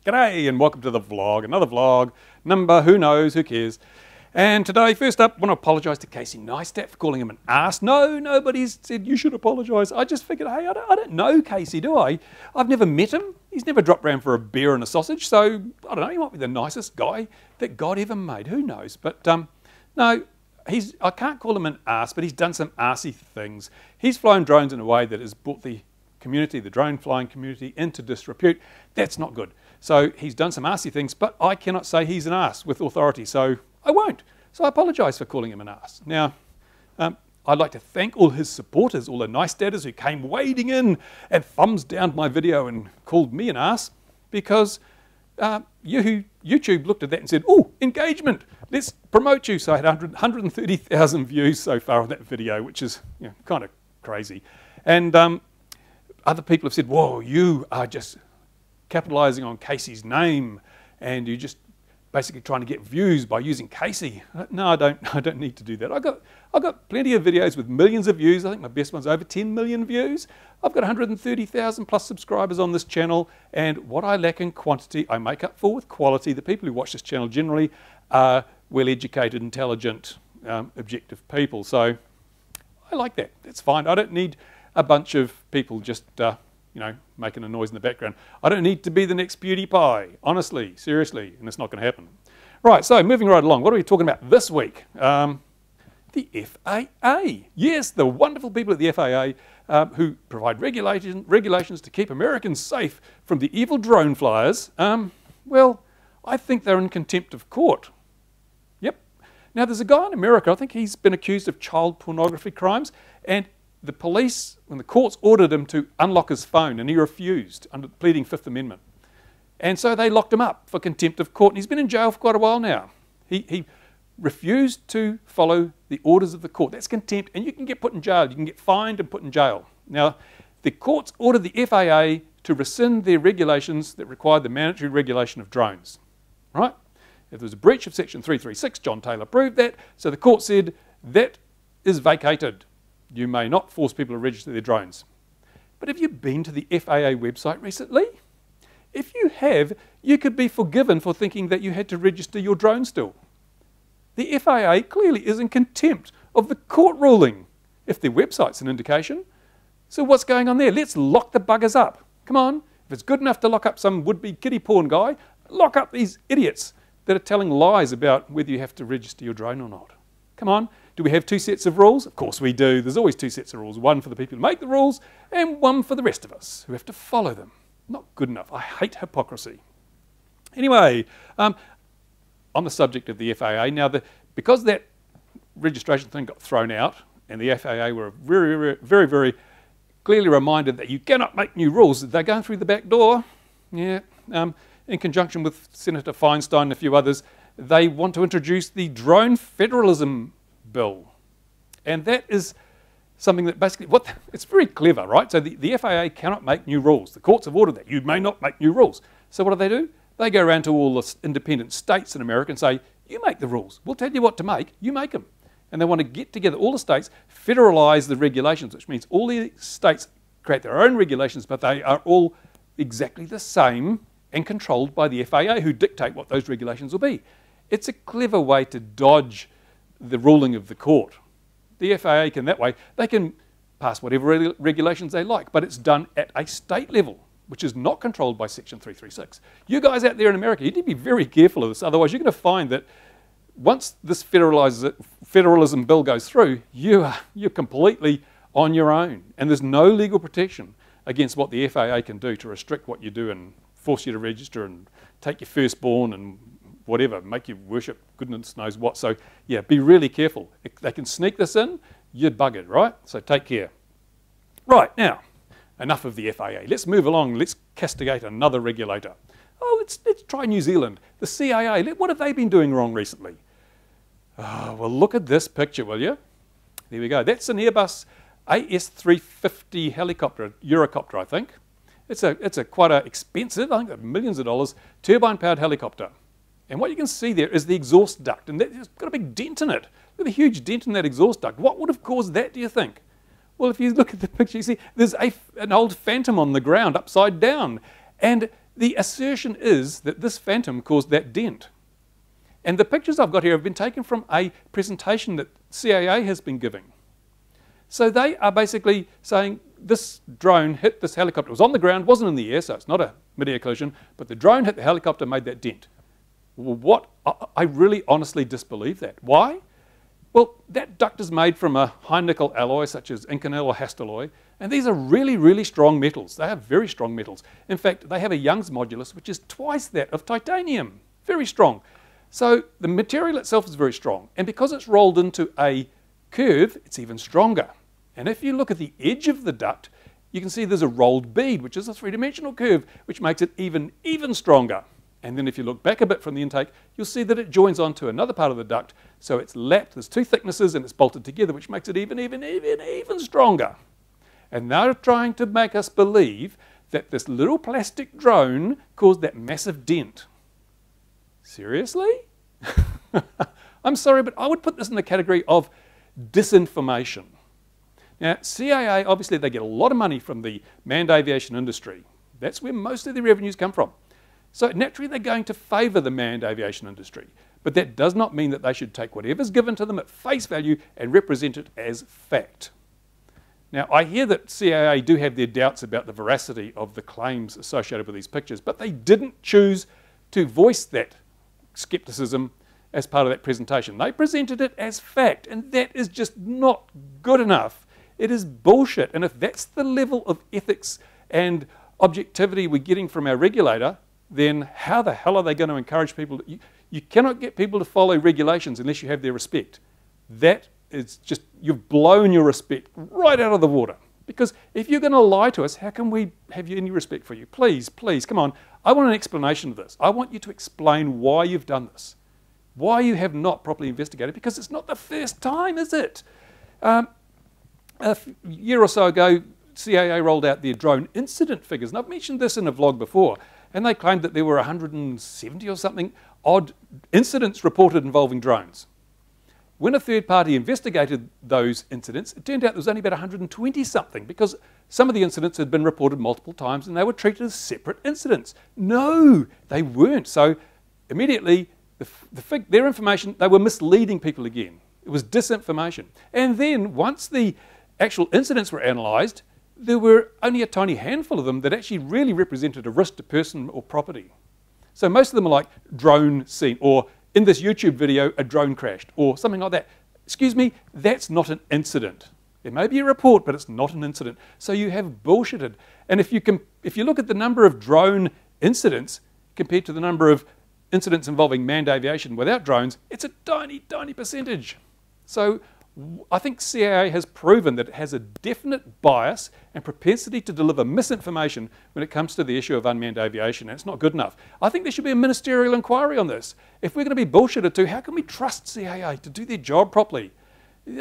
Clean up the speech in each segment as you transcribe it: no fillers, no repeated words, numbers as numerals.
G'day and welcome to the vlog, another vlog, number who knows, who cares. And today, first up, I want to apologise to Casey Neistat for calling him an arse. No, nobody's said you should apologise. I just figured, hey, I don't know Casey, do I? I've never met him. He's never dropped around for a beer and a sausage, so I don't know, he might be the nicest guy that God ever made, who knows. But no, I can't call him an arse, but he's done some arsey things. He's flown drones in a way that has brought the community, the drone flying community, into disrepute. That's not good. So he's done some arsey things, but I cannot say he's an arse with authority, so I won't. So I apologise for calling him an arse. Now, I'd like to thank all his supporters, all the Neistatters who came wading in and thumbs down my video and called me an arse, because YouTube looked at that and said, oh, engagement, let's promote you. So I had 130,000 views so far on that video, which is kind of crazy. And other people have said, whoa, you are just capitalising on Casey's name and you're just basically trying to get views by using Casey. No, I don't need to do that. I've got plenty of videos with millions of views. I think my best one's over 10 million views. I've got 130,000 plus subscribers on this channel, and what I lack in quantity, I make up for with quality. The people who watch this channel generally are well-educated, intelligent, objective people. So I like that. That's fine. I don't need a bunch of people just making a noise in the background. I don't need to be the next PewDiePie, honestly, seriously, and it's not going to happen. Right, so moving right along, what are we talking about this week? The FAA. Yes, the wonderful people at the FAA who provide regulations to keep Americans safe from the evil drone flyers. Well, I think they're in contempt of court. Yep. Now, there's a guy in America, I think he's been accused of child pornography crimes, and the police, when the courts ordered him to unlock his phone, and he refused, under pleading Fifth Amendment. And so they locked him up for contempt of court, and he's been in jail for quite a while now. He refused to follow the orders of the court. That's contempt, and you can get put in jail. You can get fined and put in jail. Now, the courts ordered the FAA to rescind their regulations that required the mandatory regulation of drones. Right? If there was a breach of Section 336, John Taylor proved that, so the court said that is vacated. You may not force people to register their drones. But have you been to the FAA website recently? If you have, you could be forgiven for thinking that you had to register your drone still. The FAA clearly is in contempt of the court ruling, if their website's an indication. So what's going on there? Let's lock the buggers up. Come on, if it's good enough to lock up some would-be kiddie porn guy, lock up these idiots that are telling lies about whether you have to register your drone or not. Come on. Do we have two sets of rules? Of course we do. There's always two sets of rules. One for the people who make the rules and one for the rest of us who have to follow them. Not good enough. I hate hypocrisy. Anyway, on the subject of the FAA, now because that registration thing got thrown out and the FAA were very clearly reminded that you cannot make new rules, they're going through the back door. Yeah, in conjunction with Senator Feinstein and a few others, they want to introduce the drone federalism bill. And that is something that basically, it's very clever, right? So the FAA cannot make new rules. The courts have ordered that. You may not make new rules. So what do? They go around to all the independent states in America and say, you make the rules. We'll tell you what to make. You make them. And they want to get together, all the states, federalize the regulations, which means all the states create their own regulations, but they are all exactly the same and controlled by the FAA, who dictate what those regulations will be. It's a clever way to dodge the ruling of the court. The FAA can, that way, they can pass whatever regulations they like, but it's done at a state level, which is not controlled by Section 336. You guys out there in America, you need to be very careful of this, otherwise you're going to find that once this federalism bill goes through, you're completely on your own, and there's no legal protection against what the FAA can do to restrict what you do and force you to register and take your firstborn and whatever, make you worship goodness knows what. So yeah, be really careful. If they can sneak this in, you're buggered, right? So take care. Right, now, enough of the FAA. Let's move along. Let's castigate another regulator. Oh, let's try New Zealand. The CAA, what have they been doing wrong recently? Oh, well, look at this picture, will you? There we go. That's an Airbus AS350 helicopter, Eurocopter, I think. It's a quite expensive, I think millions of dollars, turbine-powered helicopter. And what you can see there is the exhaust duct, and it's got a big dent in it. Look at the huge dent in that exhaust duct. What would have caused that, do you think? Well, if you look at the picture, you see there's an old Phantom on the ground, upside down. And the assertion is that this phantom caused that dent. And the pictures I've got here have been taken from a presentation that CAA has been giving. So they are basically saying this drone hit this helicopter. It was on the ground, wasn't in the air, so it's not a mid-air collision, but the drone hit the helicopter, made that dent. Well, what? I really honestly disbelieve that. Why? Well, that duct is made from a high nickel alloy such as Inconel or Hastelloy, and these are really, really strong metals. They are very strong metals. In fact, they have a Young's modulus, which is twice that of titanium. Very strong. So the material itself is very strong, and because it's rolled into a curve, it's even stronger. And if you look at the edge of the duct, you can see there's a rolled bead, which is a three-dimensional curve, which makes it even stronger. And then if you look back a bit from the intake, you'll see that it joins onto another part of the duct. So it's lapped, there's two thicknesses, and it's bolted together, which makes it even stronger. And they're trying to make us believe that this little plastic drone caused that massive dent. Seriously? I'm sorry, but I would put this in the category of disinformation. Now, CAA, obviously, they get a lot of money from the manned aviation industry. That's where most of their revenues come from. So naturally, they're going to favour the manned aviation industry. But that does not mean that they should take whatever's given to them at face value and represent it as fact. Now, I hear that CAA do have their doubts about the veracity of the claims associated with these pictures, but they didn't choose to voice that scepticism as part of that presentation. They presented it as fact, and that is just not good enough. It is bullshit. And if that's the level of ethics and objectivity we're getting from our regulator, then how the hell are they going to encourage people? You cannot get people to follow regulations unless you have their respect. That is just, you've blown your respect right out of the water. Because if you're going to lie to us, how can we have any respect for you? Please, please, come on. I want an explanation of this. I want you to explain why you've done this. Why you have not properly investigated, because it's not the first time, is it? A year or so ago, CAA rolled out their drone incident figures, and I've mentioned this in a vlog before, and they claimed that there were 170 or something odd incidents reported involving drones. When a third party investigated those incidents, it turned out there was only about 120 something, because some of the incidents had been reported multiple times and they were treated as separate incidents. No, they weren't. So immediately, their information, they were misleading people again. It was disinformation. And then once the actual incidents were analysed, there were only a tiny handful of them that actually really represented a risk to person or property. So most of them are like drone scene, or in this YouTube video, a drone crashed, or something like that. Excuse me, that's not an incident. It may be a report, but it's not an incident. So you have bullshitted. And if you look at the number of drone incidents compared to the number of incidents involving manned aviation without drones, it's a tiny, tiny percentage. So I think CAA has proven that it has a definite bias and propensity to deliver misinformation when it comes to the issue of unmanned aviation, and it's not good enough. I think there should be a ministerial inquiry on this. If we're going to be bullshitted too, how can we trust CAA to do their job properly?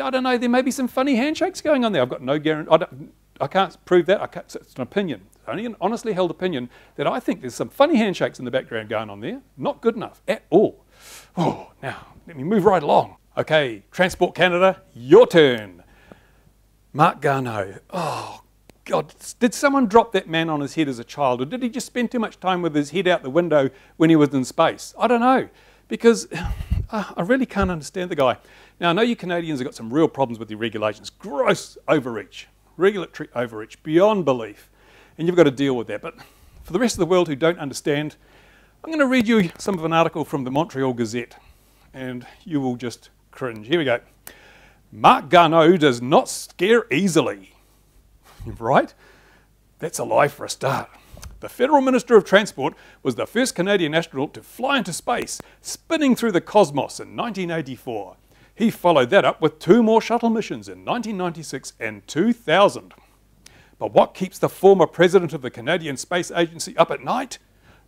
I don't know, there may be some funny handshakes going on there. I've got no guarantee. I can't prove that. It's an opinion. It's only an honestly held opinion that I think there's some funny handshakes in the background going on there. Not good enough at all. Oh, now, let me move right along. Okay, Transport Canada, your turn. Mark Garneau. Oh, God, did someone drop that man on his head as a child, or did he just spend too much time with his head out the window when he was in space? I don't know, because I really can't understand the guy. Now, I know you Canadians have got some real problems with your regulations. Gross overreach, regulatory overreach, beyond belief. And you've got to deal with that. But for the rest of the world who don't understand, I'm going to read you some of an article from the Montreal Gazette, and you will just cringe. Here we go. Mark Garneau does not scare easily. Right? That's a lie for a start. The Federal Minister of Transport was the first Canadian astronaut to fly into space, spinning through the cosmos in 1984. He followed that up with 2 more shuttle missions in 1996 and 2000. But what keeps the former president of the Canadian Space Agency up at night?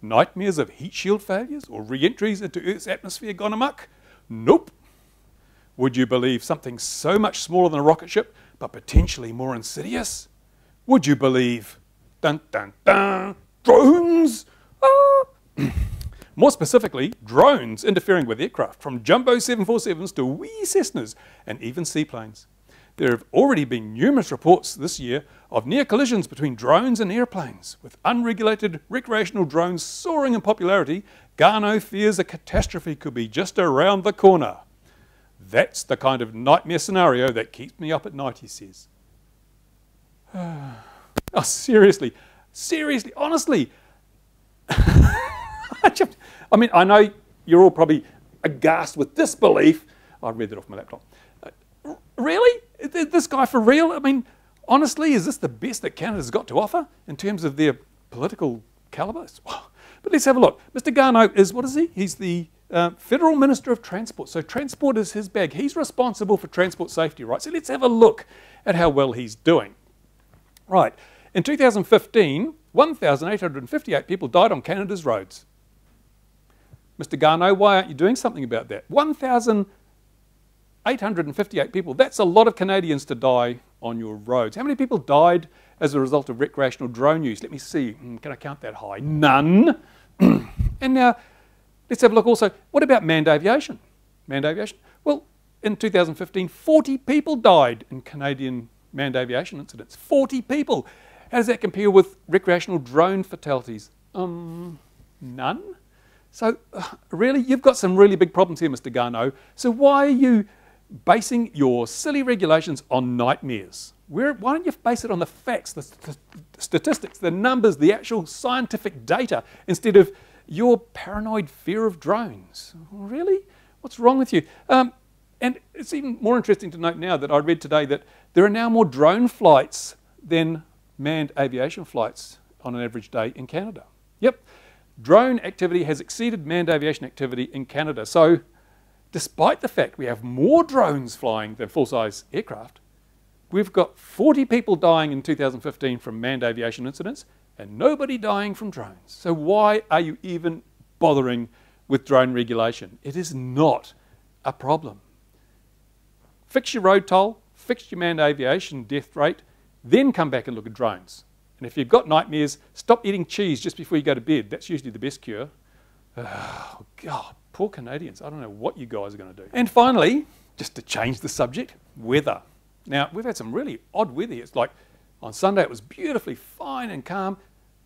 Nightmares of heat shield failures or re-entries into Earth's atmosphere gone amok? Nope. Would you believe something so much smaller than a rocket ship, but potentially more insidious? Would you believe, dun dun dun, drones? Ah. More specifically, drones interfering with aircraft, from jumbo 747s to wee Cessnas and even seaplanes. There have already been numerous reports this year of near collisions between drones and airplanes. With unregulated recreational drones soaring in popularity, Garneau fears a catastrophe could be just around the corner. That's the kind of nightmare scenario that keeps me up at night, he says. Oh, seriously, honestly. I mean, I know you're all probably aghast with disbelief. I read that off my laptop. Really? This guy for real? I mean, honestly, is this the best that Canada's got to offer in terms of their political calibre? But let's have a look. Mr. Garneau is, what is he? He's the Federal Minister of Transport. So transport is his bag. He's responsible for transport safety, right? So let's have a look at how well he's doing. Right. In 2015, 1,858 people died on Canada's roads. Mr. Garneau, why aren't you doing something about that? 1,858 people. That's a lot of Canadians to die on your roads. How many people died as a result of recreational drone use? Let me see. Can I count that high? None. And now, let's have a look also. What about manned aviation? Manned aviation? Well, in 2015, 40 people died in Canadian manned aviation incidents. 40 people. How does that compare with recreational drone fatalities? None. So, really, you've got some really big problems here, Mr. Garneau. So why are you basing your silly regulations on nightmares? Why don't you base it on the facts, the statistics, the numbers, the actual scientific data, instead of your paranoid fear of drones? Really? What's wrong with you? And it's even more interesting to note now that I read today that there are now more drone flights than manned aviation flights on an average day in Canada. Yep. Drone activity has exceeded manned aviation activity in Canada. So, despite the fact we have more drones flying than full-size aircraft, we've got 40 people dying in 2015 from manned aviation incidents and nobody dying from drones. So why are you even bothering with drone regulation? It is not a problem. Fix your road toll, fix your manned aviation death rate, then come back and look at drones. And if you've got nightmares, stop eating cheese just before you go to bed. That's usually the best cure. Oh, God, poor Canadians. I don't know what you guys are going to do. And finally, just to change the subject, weather. Now, we've had some really odd weather here. It's like on Sunday it was beautifully fine and calm.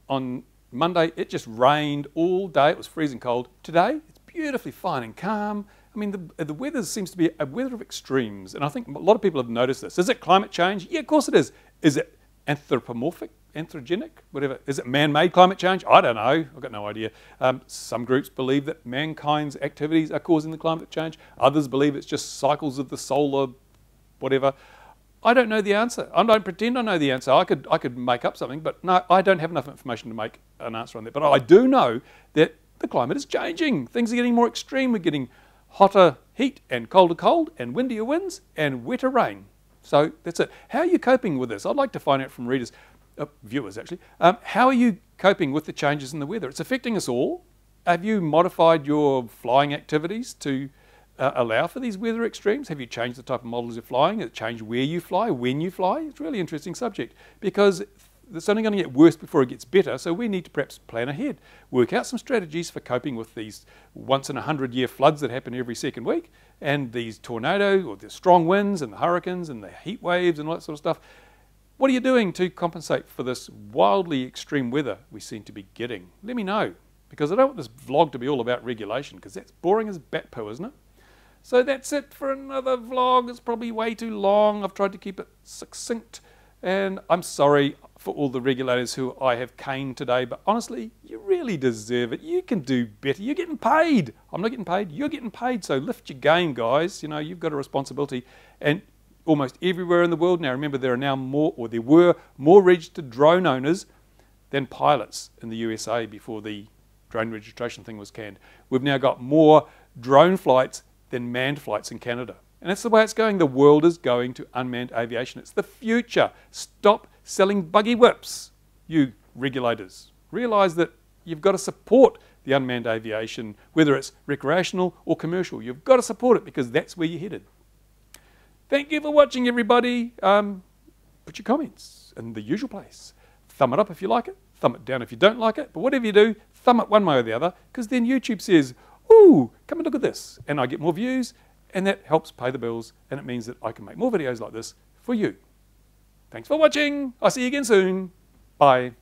On Monday it just rained all day. It was freezing cold. Today it's beautifully fine and calm. I mean, the weather seems to be a weather of extremes. And I think a lot of people have noticed this. Is it climate change? Yeah, of course it is. Is it anthropomorphic? Anthropogenic, whatever. Is it man-made climate change? I don't know. I've got no idea. Some groups believe that mankind's activities are causing the climate change. Others believe it's just cycles of the solar, whatever. I don't know the answer. I don't pretend I know the answer. I could make up something, but no, I don't have enough information to make an answer on that. But I do know that the climate is changing. Things are getting more extreme. We're getting hotter heat and colder cold and windier winds and wetter rain. So that's it. How are you coping with this? I'd like to find out from readers. Viewers actually, how are you coping with the changes in the weather? It's affecting us all. Have you modified your flying activities to allow for these weather extremes? Have you changed the type of models you're flying? Has it changed where you fly, when you fly? It's a really interesting subject because it's only going to get worse before it gets better, so we need to perhaps plan ahead, work out some strategies for coping with these once-in-a-100-year floods that happen every second week and these tornadoes or the strong winds and the hurricanes and the heat waves and all that sort of stuff. What are you doing to compensate for this wildly extreme weather we seem to be getting? Let me know, because I don't want this vlog to be all about regulation, because that's boring as bat poo, isn't it? So that's it for another vlog. It's probably way too long. I've tried to keep it succinct, and I'm sorry for all the regulators who I have caned today, but honestly, you really deserve it. You can do better. You're getting paid. I'm not getting paid. You're getting paid, so lift your game, guys. You know, you've got a responsibility, and almost everywhere in the world now. Remember, there were more registered drone owners than pilots in the USA before the drone registration thing was canned. We've now got more drone flights than manned flights in Canada. And that's the way it's going. The world is going to unmanned aviation. It's the future. Stop selling buggy whips, you regulators. Realise that you've got to support the unmanned aviation, whether it's recreational or commercial. You've got to support it because that's where you're headed. Thank you for watching, everybody. Put your comments in the usual place. Thumb it up if you like it. Thumb it down if you don't like it. But whatever you do, thumb it one way or the other, because then YouTube says, ooh, come and look at this. And I get more views, and that helps pay the bills, and it means that I can make more videos like this for you. Thanks for watching. I'll see you again soon. Bye.